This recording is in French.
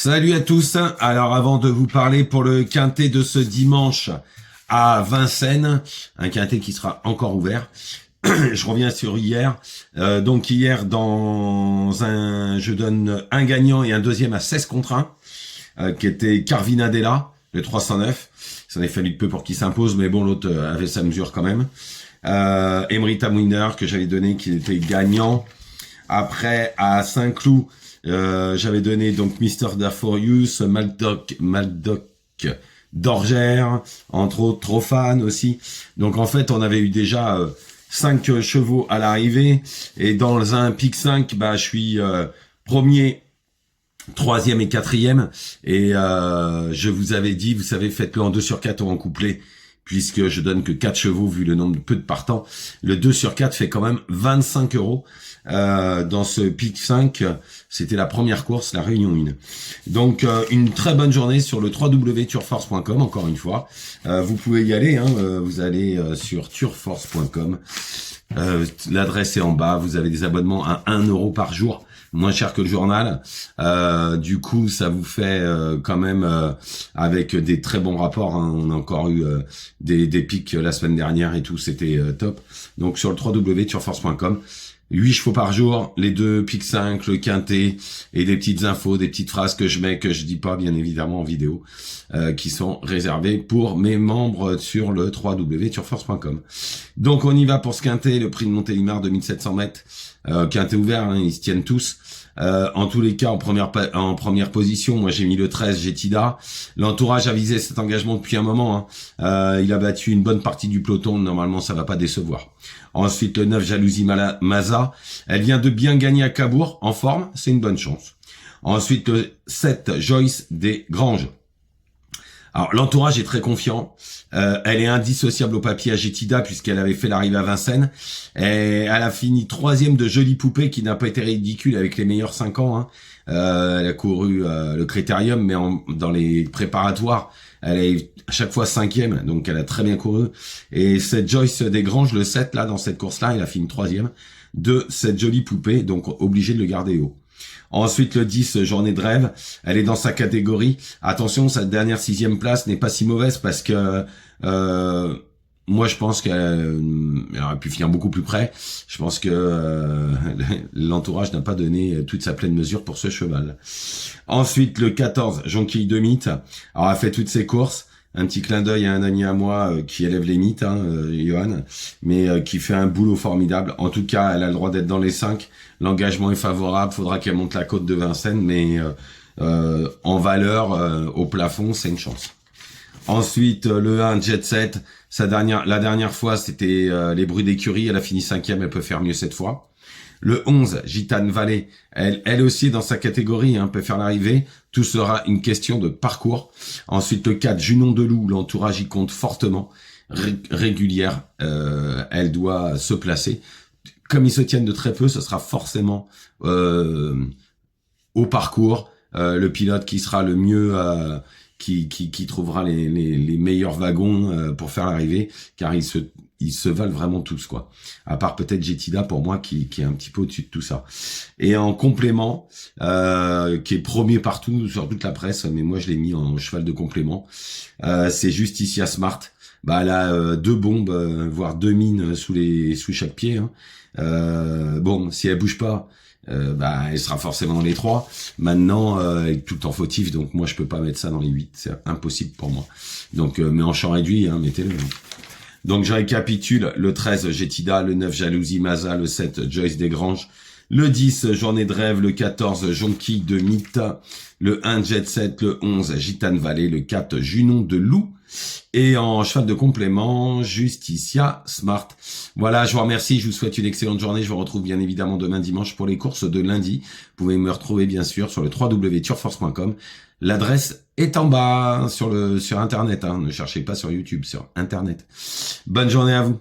Salut à tous. Alors avant de vous parler pour le quintet de ce dimanche à Vincennes, un quintet qui sera encore ouvert. Je reviens sur hier. Donc hier, je donne un gagnant et un deuxième à 16 contre 1, qui était Carvinadella, le 309. Ça en a fallu peu pour qu'il s'impose, mais bon, l'autre avait sa mesure quand même. Emery Winner, que j'avais donné, qui était gagnant. Après, à Saint-Cloud, j'avais donné donc Mr. Daforius, Maldoc d'Orgère, entre autres Trophane aussi. Donc en fait, on avait eu déjà 5 chevaux à l'arrivée. Et dans un pic 5, je suis premier, troisième et quatrième. Et je vous avais dit, vous savez, faites-le en 2 sur 4 ou en couplet, puisque je donne que 4 chevaux vu le nombre de peu de partants. Le 2 sur 4 fait quand même 25 €. Dans ce pic 5, c'était la première course, la Réunion 1. Donc une très bonne journée sur le www.turforce.com, encore une fois. Vous pouvez y aller, vous allez sur turforce.com. L'adresse est en bas, vous avez des abonnements à 1 € par jour, moins cher que le journal. Du coup, ça vous fait quand même avec des très bons rapports. On a encore eu des pics la semaine dernière et tout, c'était top. Donc sur le www.turforce.com, 8 chevaux par jour, les 2 pics 5, le quintet et des petites infos, des petites phrases que je mets, que je dis pas bien évidemment en vidéo, qui sont réservées pour mes membres sur le www.turforce.com. Donc on y va pour ce quintet, le prix de Montélimar, 2700 mètres, quintet ouvert, ils se tiennent tous. En tous les cas, en première position, moi j'ai mis le 13, Jetida. L'entourage a visé cet engagement depuis un moment. Il a battu une bonne partie du peloton, normalement ça va pas décevoir. Ensuite, le 9, Jalousie Maza. Elle vient de bien gagner à Cabourg, en forme, c'est une bonne chance. Ensuite, le 7, Joyce des Granges. Alors, l'entourage est très confiant. Elle est indissociable au papier à Jetida, puisqu'elle avait fait l'arrivée à Vincennes. Et elle a fini 3e de Jolie Poupée, qui n'a pas été ridicule avec les meilleurs 5 ans. Elle a couru le Critérium, mais dans les préparatoires, elle est à chaque fois 5e, donc elle a très bien couru. Et cette Joyce Desgranges, le 7, là, dans cette course-là, elle a fini 3e de cette Jolie Poupée, donc obligé de le garder haut. Ensuite, le 10, Journée de rêve, elle est dans sa catégorie. Attention, sa dernière 6e place n'est pas si mauvaise parce que moi je pense qu'elle aurait pu finir beaucoup plus près. Je pense que l'entourage n'a pas donné toute sa pleine mesure pour ce cheval. Ensuite, le 14, Jonquille de Mythe. Alors, elle a fait toutes ses courses. Un petit clin d'œil à un ami à moi qui élève les mythes, Johan, mais qui fait un boulot formidable. En tout cas, elle a le droit d'être dans les 5. L'engagement est favorable. Faudra qu'elle monte la côte de Vincennes, mais en valeur, au plafond, c'est une chance. Ensuite, le 1, Jet Set. La dernière fois, c'était les bruits d'écurie. Elle a fini 5e. Elle peut faire mieux cette fois. Le 11, Gitane Vallée, elle aussi dans sa catégorie, peut faire l'arrivée. Tout sera une question de parcours. Ensuite, le 4, Junon de Loup, l'entourage y compte fortement. Régulière, elle doit se placer. Comme ils se tiennent de très peu, ce sera forcément au parcours. Le pilote qui sera le mieux, qui trouvera les meilleurs wagons pour faire l'arrivée, car ils se valent vraiment tous, quoi. À part peut-être Jetida pour moi qui est un petit peu au-dessus de tout ça. Et en complément, qui est premier partout sur toute la presse, mais moi je l'ai mis en cheval de complément, c'est Justicia Smart. Elle a 2 bombes, voire 2 mines sous chaque pied. Bon, si elle bouge pas, elle sera forcément dans les 3. Maintenant, elle est tout le temps fautif, donc moi je peux pas mettre ça dans les 8, c'est impossible pour moi. Donc, mais en champ réduit, mettez-le. Donc je récapitule, le 13, Jetida, le 9, Jalousie Maza, le 7, Joyce Desgranges, le 10, Journée de rêve, le 14, Jonquille de Mythe, le 1, Jet Set, le 11, Gitane Vallée, le 4, Junon de Loup, et en cheval de complément, Justicia Smart. Voilà, je vous remercie, je vous souhaite une excellente journée, je vous retrouve bien évidemment demain dimanche pour les courses de lundi. Vous pouvez me retrouver bien sûr sur le www.turforce.com. L'adresse est en bas sur internet, ne cherchez pas sur YouTube, sur internet. Bonne journée à vous.